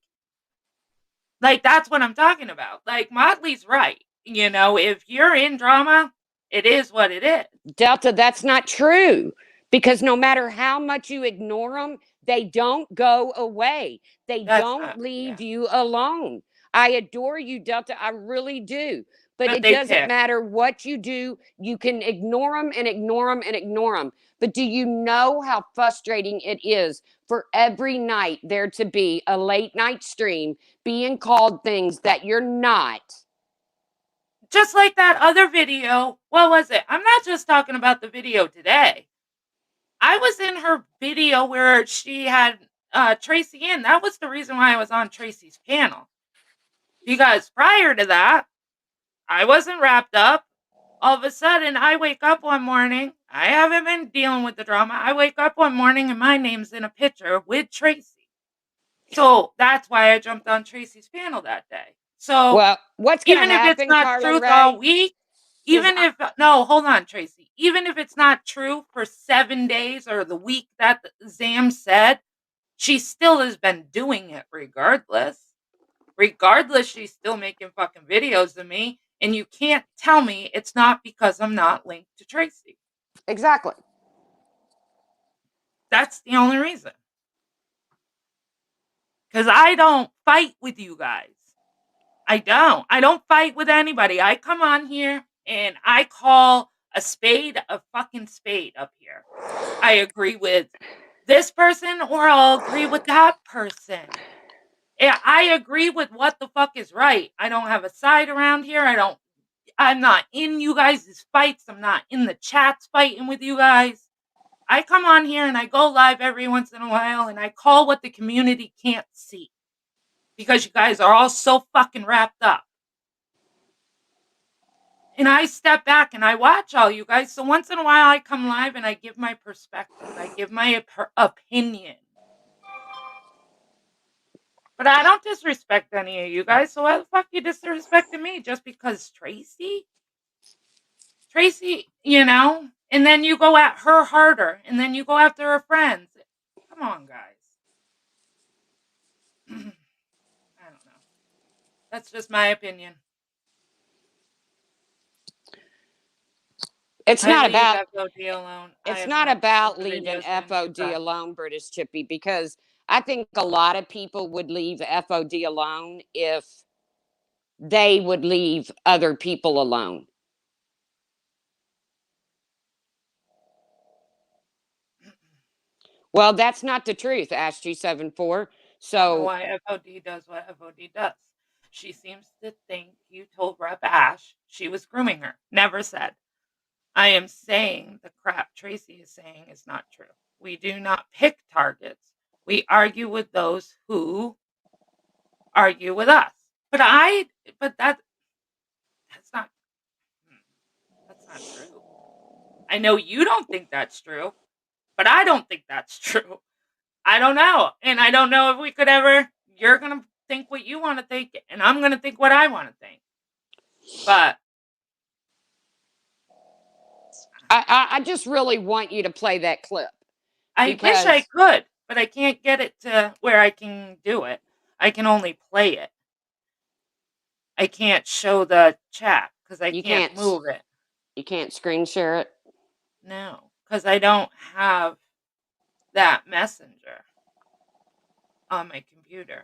Like, that's what I'm talking about. Like, Motley's right. If you're in drama, it is what it is. Delta, that's not true. Because no matter how much you ignore them, they don't go away. They That's don't not, leave yeah. you alone. I adore you, Delta. I really do. But But it they doesn't pick. matter what you do. You can ignore them and ignore them and ignore them. But do you know how frustrating it is for every night there to be a late night stream being called things that you're not? Just like that other video. What was it? I'm not just talking about the video today. I was in her video where she had Tracy in. That was the reason why I was on Tracy's panel. Because prior to that, I wasn't wrapped up. All of a sudden, I wake up one morning. I haven't been dealing with the drama. I wake up one morning and my name's in a picture with Tracy. So that's why I jumped on Tracy's panel that day. So Well, what's going to even if it's happen, not Carla truth all Ray, week, is even if no, hold on, Tracy. Even if it's not true for 7 days or the week that Zam said, she still has been doing it regardless. Regardless, she's still making fucking videos of me, and you can't tell me it's not because I'm not linked to Tracy. exactly. That's the only reason. Because I don't fight with you guys. I don't. I don't fight with anybody. I come on here and I call a spade a fucking spade up here. I agree with this person or I'll agree with that person. Yeah, I agree with what the fuck is right. I don't have a side around here. I'm not in you guys' fights. I'm not in the chats fighting with you guys. I come on here and I go live every once in a while and I call what the community can't see. Because you guys are all so fucking wrapped up. And I step back and I watch all you guys. So once in a while I come live and I give my perspective. I give my opinion. But I don't disrespect any of you guys. So why the fuck you disrespecting me just because Tracy? Tracy, you know? And then you go at her harder. And then you go after her friends. Come on, guys. I don't know. That's just my opinion. It's I not leave about FOD alone. I it's have not not put about the leaving videos in FOD because alone, British Chippy, because I think a lot of people would leave FOD alone if they would leave other people alone. Well, that's not the truth, Ash274. I don't know So why FOD does what FOD does. She seems to think you told Rep Ash she was grooming her. Never said. I am saying the crap Tracy is saying is not true. We do not pick targets. We argue with those who argue with us. But that's not that's not true. I know you don't think that's true, but I don't think that's true. I don't know. And I don't know if we could ever you're going to think what you want to think and I'm going to think what I want to think. But I just really want you to play that clip I wish I because could, but I can't get it to where I can do it. I can only play it. I can't show the chat because I you can't can't move it. you can't screen share it. No, because I don't have that messenger on my computer.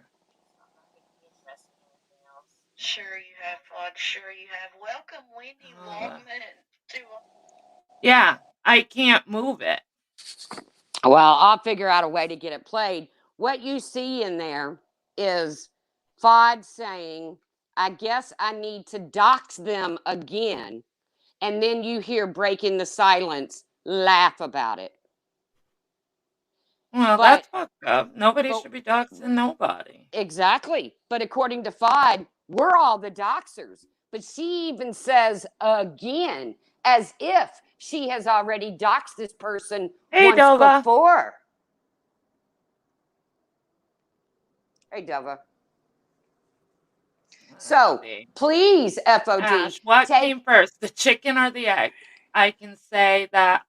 Sure you have, Fog. Sure you have. Welcome, Wendy Waltman. Yeah, I can't move it. Well, I'll figure out a way to get it played. What you see in there is Fod saying, I guess I need to dox them again. And then you hear breaking the silence laugh about it. Well, But that's fucked up. Nobody but should be doxing nobody. exactly. But according to Fod, we're all the doxers. But she even says again, as if she has already doxed this person Hey, once Dova. before. Hey, Dova. So please, FOD, Ash, what take. came first, the chicken or the egg? I can say that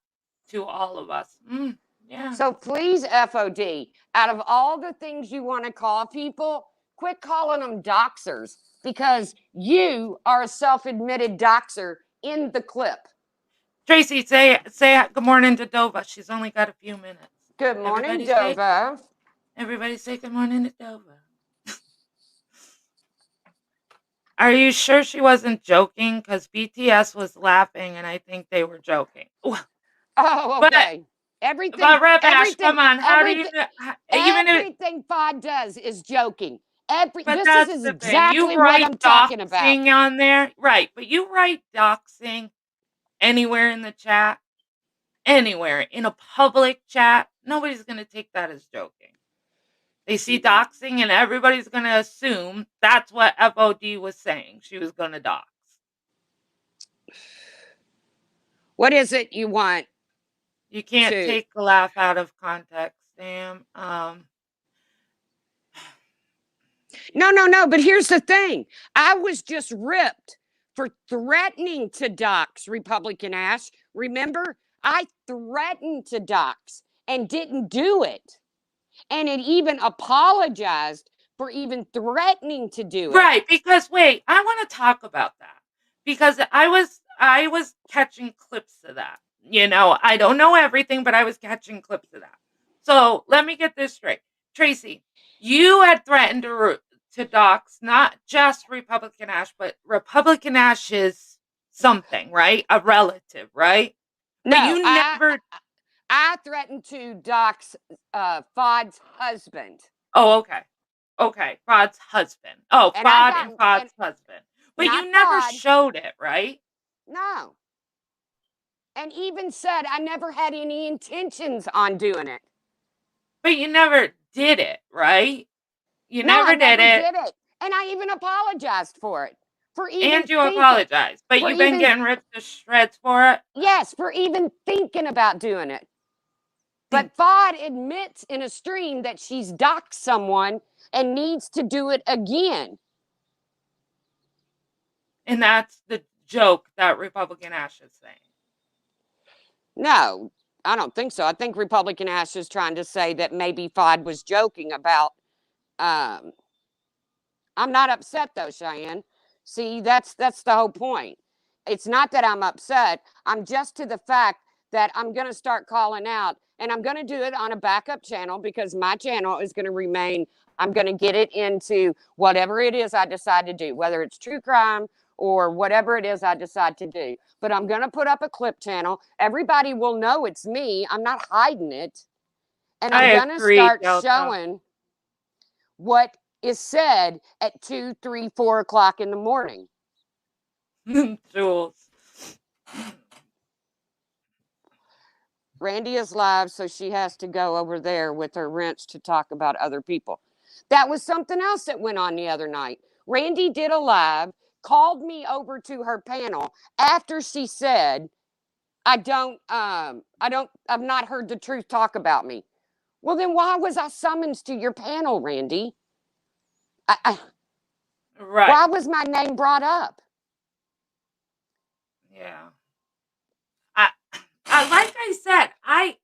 to all of us. Yeah. So please, FOD, out of all the things you want to call people, quit calling them doxers because you are a self admitted doxer in the clip. Tracy, say good morning to Dova. She's only got a few minutes. Good morning, Everybody Dova. Everybody say good morning to Dova. Are you sure she wasn't joking? Because BTS was laughing, and I think they were joking. Oh, But okay. Everything, Red Bash, everything, come on. How do you everything, even if? everything Fod does is joking. But This that's is the thing. You exactly what write I'm talking about. doxing on there, right? But you write doxing anywhere in the chat, anywhere in a public chat. Nobody's gonna take that as joking. They see doxing, and everybody's gonna assume that's what FOD was saying. She was gonna dox. What is it you want? You can't to take a laugh out of context, Sam. No, but here's the thing. I was just ripped for threatening to dox Republican Ash. Remember? I threatened to dox and didn't do it. And it even apologized for even threatening to do it. Right, because wait, I want to talk about that. Because I was catching clips of that. You know, I don't know everything, but I was catching clips of that. So let me get this straight. Tracy, you had threatened to dox not just Republican Ash, but Republican Ash's something, right? A relative, right? But No, you never. I threatened to dox Fod's husband. Oh, okay. Okay, Fod's husband. Oh, And Fod and Fod's husband. But not you never Fod. showed it, right? No. And even said I never had any intentions on doing it. But you never did it, right? You No, never I did never it. did it. And I even apologized for it. For even And you thinking. apologize. But For you've been even- getting ripped to shreds for it? Yes, for even thinking about doing it. But Fod admits in a stream that she's doxed someone and needs to do it again. And that's the joke that Republican Ash is saying. No, I don't think so. I think Republican Ash is trying to say that maybe Fod was joking about. I'm not upset though, Cheyenne. See, that's the whole point. It's not that I'm upset. I'm just to the fact that I'm going to start calling out, and I'm going to do it on a backup channel because my channel is going to remain. I'm going to get it into whatever it is I decide to do, whether it's true crime or whatever it is I decide to do. But I'm going to put up a clip channel. Everybody will know it's me. I'm not hiding it. And I'm going to start showing what is said at 2, 3, 4 o'clock in the morning. Jules. Randy is live, so she has to go over there with her wrench to talk about other people. That was something else that went on the other night. Randy did a live, called me over to her panel after she said, I've not heard the truth talk about me. Well, then why was I summoned to your panel, Randy? Right. Why was my name brought up? Yeah. Like I said, I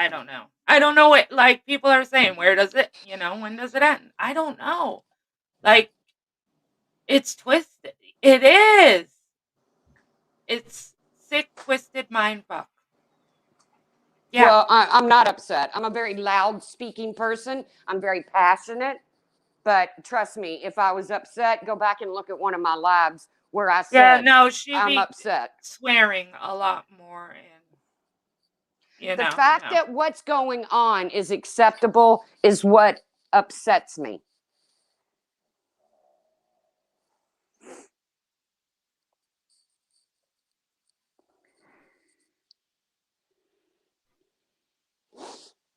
don't know. I don't know what, like, people are saying. Where does it, when does it end? I don't know. Like, it's twisted. It is. It's sick, twisted mind fuck. Yeah. Well, I'm not upset. I'm a very loud speaking person. I'm very passionate. But trust me, if I was upset, go back and look at one of my lives where I said, I'm upset. Swearing a lot more. And, the fact that what's going on is acceptable is what upsets me.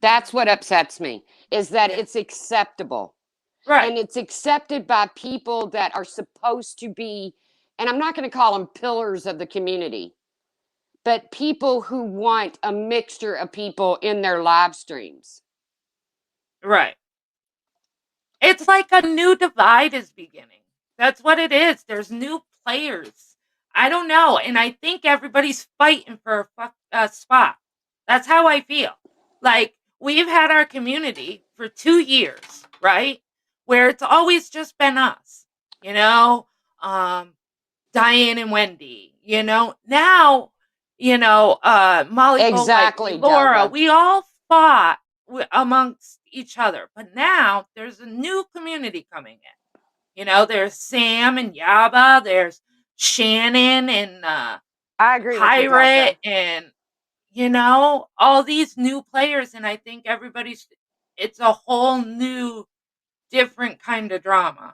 That's what upsets me, is that it's acceptable. Right. And it's accepted by people that are supposed to be, and I'm not going to call them pillars of the community, but people who want a mixture of people in their live streams. Right. It's like a new divide is beginning. That's what it is. There's new players. I don't know. And I think everybody's fighting for a spot. That's how I feel. Like, we've had our community for 2 years, right? Where it's always just been us, Diane and Wendy, Now Molly Exactly, Golightly, Laura, Delta. we all fought amongst each other. But now there's a new community coming in. There's Sam and Yaba, there's Shannon and I agree with you, Delta. Pirate, and all these new players, and I think it's a whole new different kind of drama.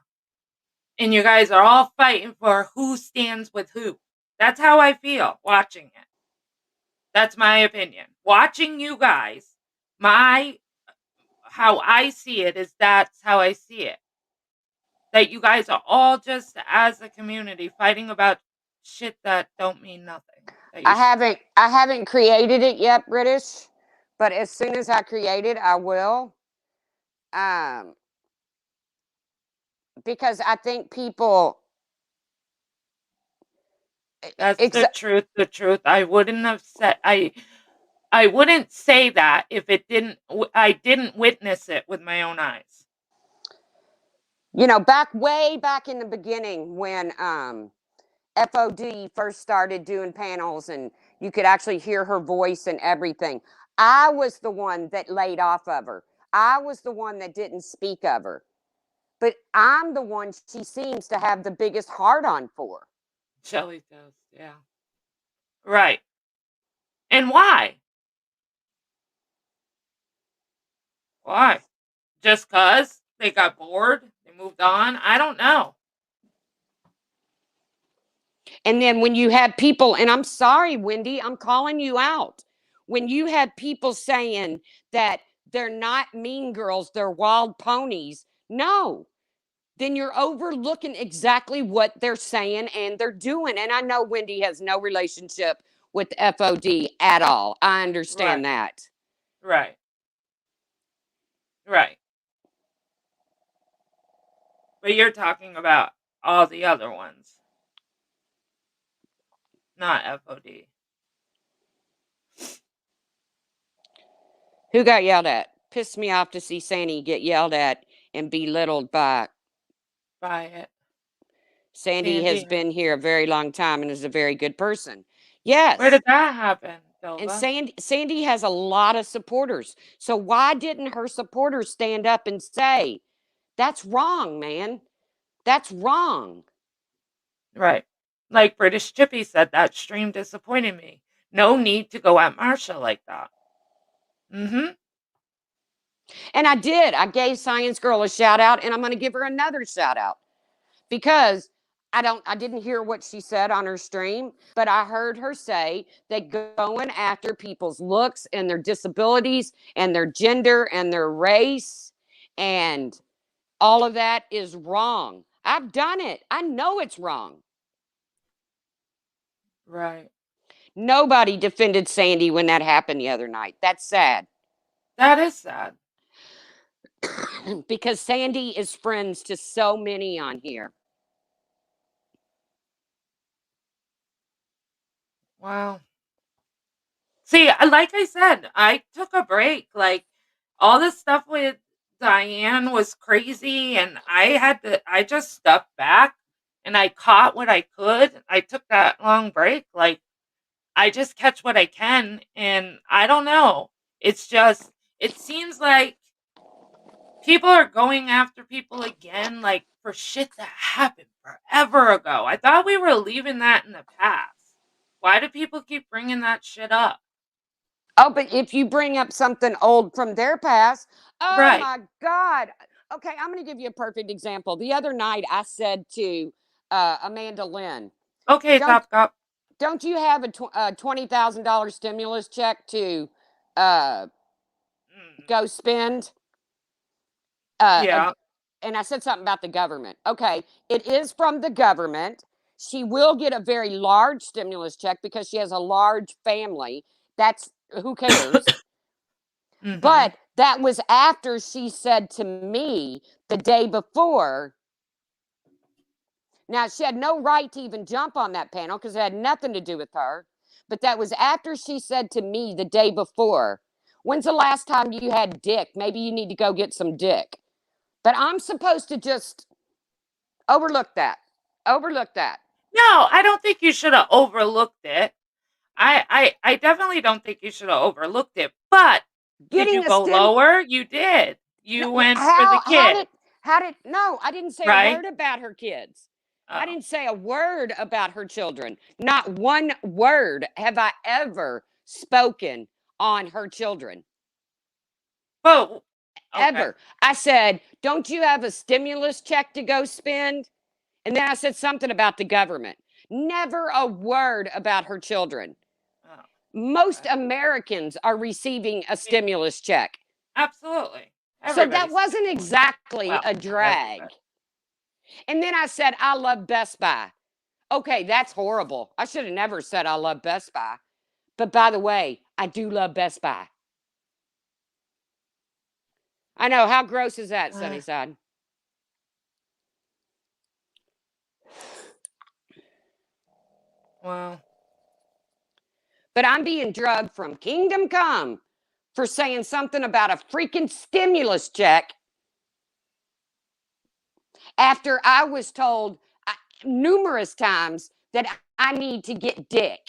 And you guys are all fighting for who stands with who. That's how I feel watching it. That's my opinion. Watching you guys, how I see it is that's how I see it. That you guys are all just as a community fighting about shit that don't mean nothing. I haven't created it yet, British, but as soon as I create it, I will. Because I think people. That's the truth. The truth. I wouldn't have said I wouldn't say that if I didn't witness it with my own eyes. Way back in the beginning when FOD first started doing panels and you could actually hear her voice and everything, I was the one that laid off of her. I was the one that didn't speak of her. But I'm the one she seems to have the biggest heart on for. Shelly does, yeah. Right. And why? Why? Just 'cause they got bored? They moved on? I don't know. And then when you have people, and I'm sorry, Wendy, I'm calling you out. When you have people saying that they're not mean girls, they're wild ponies, no, then you're overlooking exactly what they're saying and they're doing. And I know Wendy has no relationship with FOD at all. I understand that. Right. Right. But you're talking about all the other ones, not FOD. Who got yelled at? Pissed me off to see Sandy get yelled at and belittled by it. Sandy has been here a very long time and is a very good person. Yes. Where did that happen, Silva? And Sandy has a lot of supporters. So why didn't her supporters stand up and say, that's wrong, man? That's wrong. Right. Like British Chippy said, that stream disappointed me. No need to go at Marsha like that. Mm-hmm. And I did. I gave Science Girl a shout out, and I'm going to give her another shout out because I didn't hear what she said on her stream, but I heard her say that going after people's looks and their disabilities and their gender and their race and all of that is wrong. I've done it. I know it's wrong. Right. Nobody defended Sandy when that happened the other night. That's sad. That is sad. Because Sandy is friends to so many on here. Wow. See, like I said, I took a break. Like, all this stuff with Diane was crazy, and I just stepped back and I caught what I could. I took that long break. Like, I just catch what I can, and I don't know. It seems like people are going after people again, like, for shit that happened forever ago. I thought we were leaving that in the past. Why do people keep bringing that shit up? Oh, but if you bring up something old from their past, oh Right. my God. Okay, I'm going to give you a perfect example. The other night, I said to Amanda Lynn, Okay, Top Cop. Don't you have a $20,000 stimulus check to go spend? Yeah. And I said something about the government. Okay, it is from the government. She will get a very large stimulus check because she has a large family. That's who cares. But that was after she said to me the day before. Now, she had no right to even jump on that panel because it had nothing to do with her. But that was after she said to me the day before, when's the last time you had dick? Maybe you need to go get some dick. But I'm supposed to just overlook that. Overlook that. No, I don't think you should have overlooked it. I definitely don't think you should have overlooked it, but did you Getting a go stim. lower? You did. No, You went for the how kid, did no? I didn't say a right? word about her kids. I Oh. didn't say a word about her children. Not one word have I ever spoken on her children. Oh, okay. Ever. I said, "Don't you have a stimulus check to go spend?" And then I said something about the government. Never a word about her children. Oh, Most okay. Americans are receiving a Yeah, stimulus check. absolutely. So that Everybody's wasn't exactly well, a not drag. everybody. And then I said, I love Best Buy. Okay, that's horrible. I should have never said I love Best Buy. But by the way, I do love Best Buy. I know. How gross is that, Sunnyside? Well, But I'm being drugged from Kingdom Come for saying something about a freaking stimulus check after I was told numerous times that I need to get dick.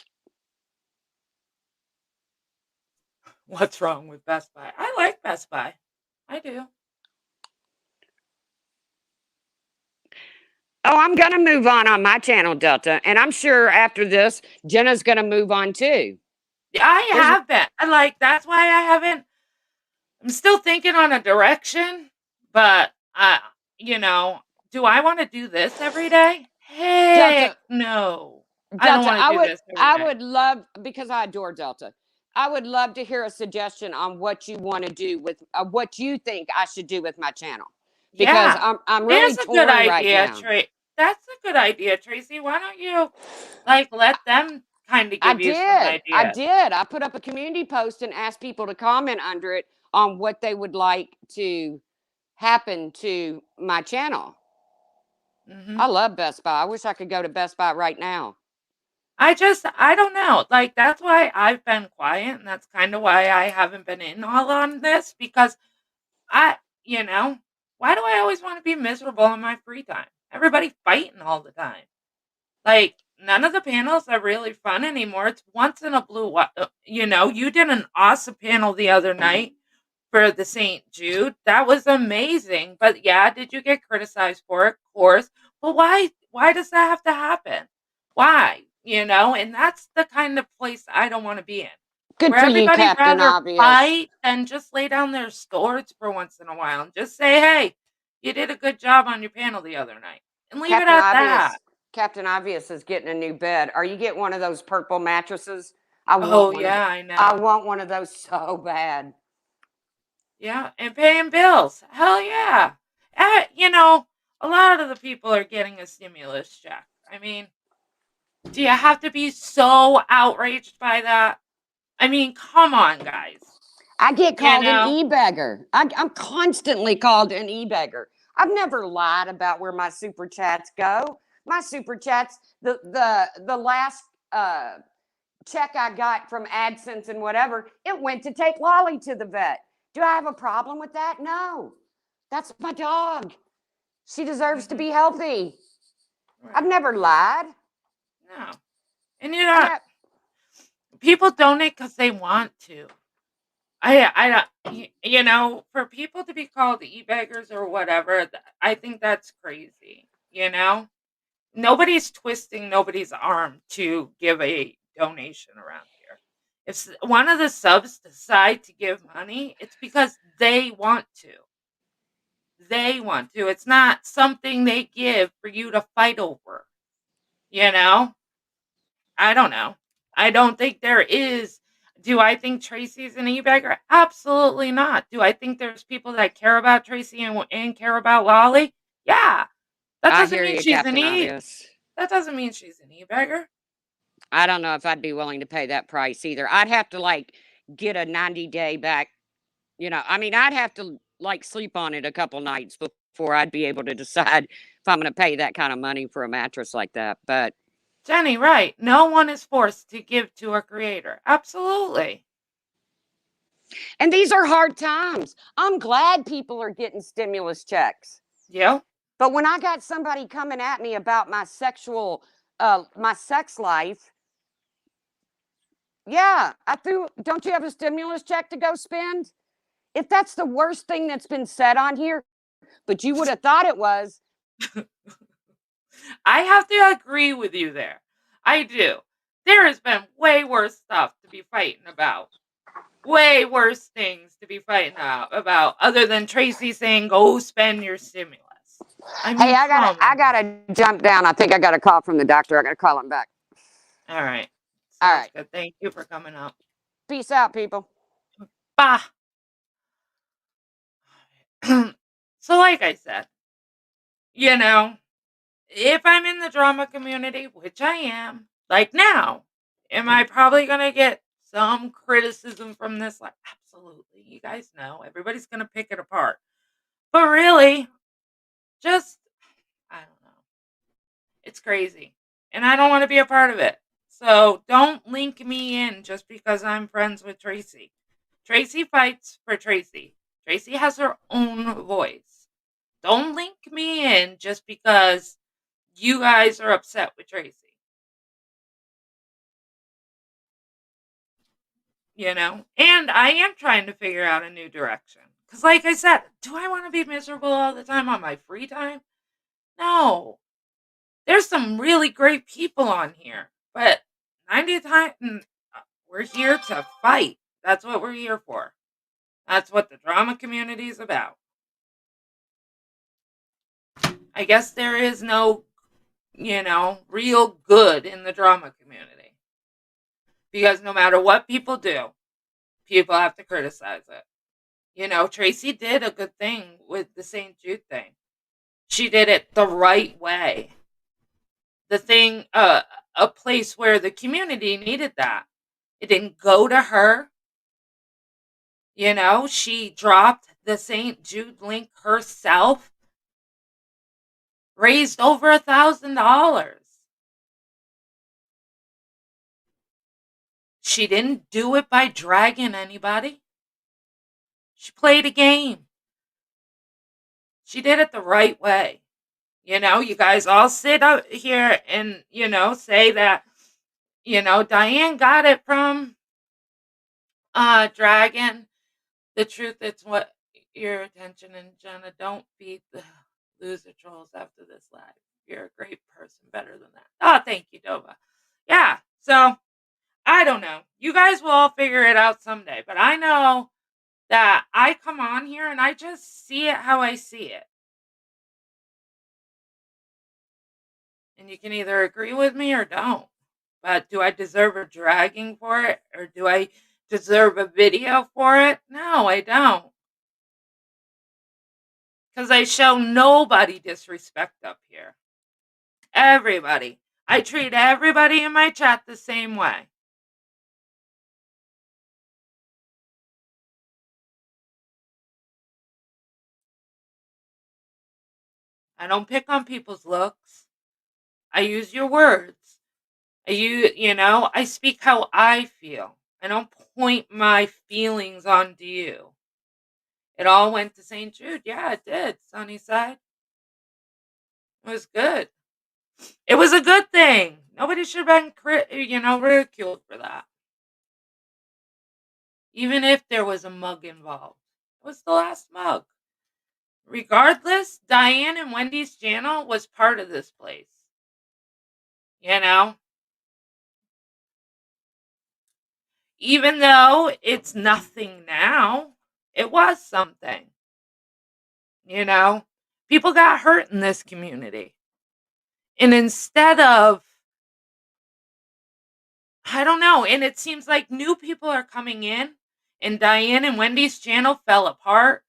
what's wrong with Best Buy? I like Best Buy. I do. Oh, I'm going to move on my channel, Delta. And I'm sure after this, Jenna's going to move on too. I There's have been. I like that's why I haven't. I'm still thinking on a direction, but you know, do I want to do this every day? Heck Delta, no. I don't Delta, want to do this every I day. would love, because I adore Delta, I would love to hear a suggestion on what you want to do with what you think I should do with my channel, because Yeah. I'm really There's a good torn right idea, now. Tracy. That's a good idea, Tracy. Why don't you like let them kind of I give you some did. I ideas? did. I put up a community post and asked people to comment under it on what they would like to happen to my channel. I Mhm. love Best Buy. I wish I could go to Best Buy right now. I don't know. Like that's why I've been quiet and that's kind of why I haven't been in all on this because I, you know, why do I always want to be miserable in my free time? Everybody fighting all the time. Like none of the panels are really fun anymore. It's once in a you know, you did an awesome panel the other night for the St. Jude. That was amazing. But yeah, did you get criticized for it? Of course. But why does that have to happen? Why? You know, and that's the kind of place I don't want to be in. Good Where for you, everybody Captain rather Obvious. fight than just lay down their swords for once in a while and just say, "Hey, you did a good job on your panel the other night." And leave it Captain at that. Obvious. Captain Obvious is getting a new bed. Are you getting one of those purple mattresses? I Oh want one of yeah, the, I I know. want one of those so bad. Yeah, and paying bills. Hell yeah. You know, a lot of the people are getting a stimulus check. I mean, do you have to be so outraged by that? I mean, come on, guys. I get You called an know? e-beggar. I'm constantly called an e-beggar. I've never lied about where my super chats go. My super chats, the last check I got from AdSense and whatever, it went to take Lolly to the vet. Do I have a problem with that? No. That's my dog. She deserves to Hmm. be healthy. I've Right. never lied. No. And you I know, know. people donate because they want to. I don't, you know, for people to be called e-beggars or whatever, I think that's crazy. You know? Nobody's twisting nobody's arm to give a donation around here. If one of the subs decide to give money, it's because they want to. They want to. It's not something they give for you to fight over. You know? I don't know. I don't think there is. Do I think Tracy's an e-bagger? Absolutely not. Do I think there's people that care about Tracy and care about Lolly? Yeah. That I doesn't hear mean you, she's an Captain e. Obvious. That doesn't mean she's an e-bagger. I don't know if I'd be willing to pay that price either. I'd have to like get a 90-day back. I mean, I'd have to like sleep on it a couple nights before I'd be able to decide if I'm going to pay that kind of money for a mattress like that. But, Jenny, right. No one is forced to give to a creator. Absolutely. and these are hard times. I'm glad people are getting stimulus checks. Yeah. But when I got somebody coming at me about my sex life, Yeah, don't you have a stimulus check to go spend? If that's the worst thing that's been said on here, but you would have thought it was. I have to agree with you there. I do. There has been way worse stuff to be fighting about. Way worse things to be fighting about other than Tracy saying, "Go spend your stimulus." I Hey, mean, come I on. gotta jump down. I think I got a call from the doctor. I gotta call him back. All right. All Sounds right. good. Thank you for coming up. Peace out, people. Bah. So, like I said, you know, if I'm in the drama community, which I am, like now, am I probably going to get some criticism from this? Like, absolutely. You guys know everybody's going to pick it apart. But really, just, I don't know. It's crazy. And I don't want to be a part of it. So don't link me in just because I'm friends with Tracy. Tracy fights for Tracy. Tracy has her own voice. Don't link me in just because you guys are upset with Tracy. And I am trying to figure out a new direction. Because, like I said, do I want to be miserable all the time on my free time? No. There's some really great people on here. But 90 times, we're here to fight. That's what we're here for. That's what the drama community is about. I guess there is no, real good in the drama community. Because no matter what people do, people have to criticize it. Tracy did a good thing with the St. Jude thing. She did it the right way. The thing, a place where the community needed that. It didn't go to her. She dropped the St. Jude link herself, raised over $1,000. She didn't do it by dragging anybody. She played a game. She did it the right way. You guys all sit out here and, say that, Diane got it from Dragon. The truth is what your attention, and Jenna, don't beat the loser trolls after this live. You're a great person, better than that. Oh, thank you, Dova. Yeah, so I don't know. You guys will all figure it out someday, but I know that I come on here and I just see it how I see it. And you can either agree with me or don't. But do I deserve a dragging for it? Or do I deserve a video for it? No, I don't. Because I show nobody disrespect up here. Everybody. I treat everybody in my chat the same way. I don't pick on people's looks. I use your words. I speak how I feel. I don't point my feelings onto you. It all went to St. Jude. Yeah, it did, Sunnyside. It was good. It was a good thing. Nobody should have been, ridiculed for that. Even if there was a mug involved. It was the last mug. Regardless, Diane and Wendy's channel was part of this place. Even though it's nothing now, it was something. People got hurt in this community. And instead of, I don't know, and it seems like new people are coming in, and Diane and Wendy's channel fell apart,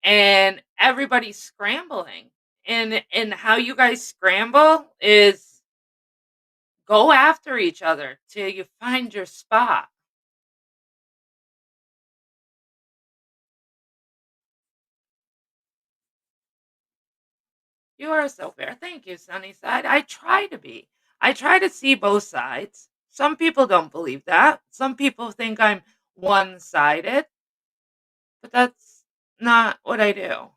and everybody's scrambling. And how you guys scramble is go after each other till you find your spot. You are so fair. Thank you, Sunnyside. I try to be. I try to see both sides. Some people don't believe that. Some people think I'm one sided, but that's not what I do.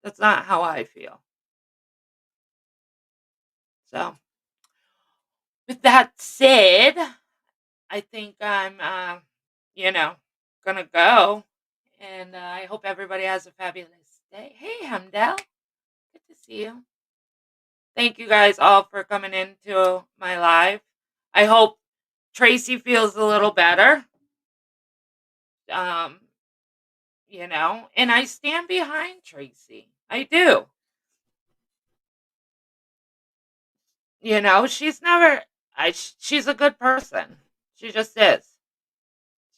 That's not how I feel. So, with that said, I think I'm, gonna go. And I hope everybody has a fabulous day. Hey, Hamdel. Good to see you. Thank you guys all for coming into my live. I hope Tracy feels a little better. Um, and I stand behind Tracy. I do. She's never she's a good person. She just is.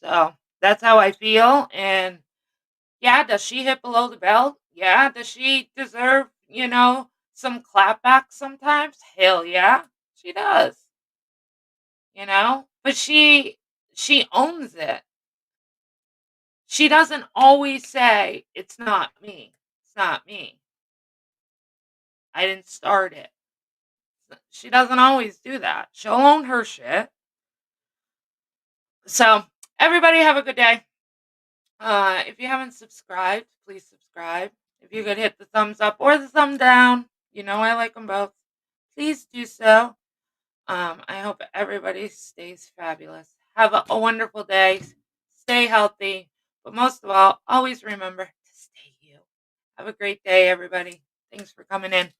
So, that's how I feel, and yeah, does she hit below the belt? Yeah. Does she deserve, some clapbacks sometimes? Hell yeah, she does. But she owns it. She doesn't always say, "It's not me. It's not me. I didn't start it." She doesn't always do that. She'll own her shit. So, everybody have a good day. If you haven't subscribed, please subscribe. If you could hit the thumbs up or the thumb down, I like them both. Please do so. I hope everybody stays fabulous. Have a wonderful day. Stay healthy. But most of all, always remember to stay you. Have a great day, everybody. Thanks for coming in.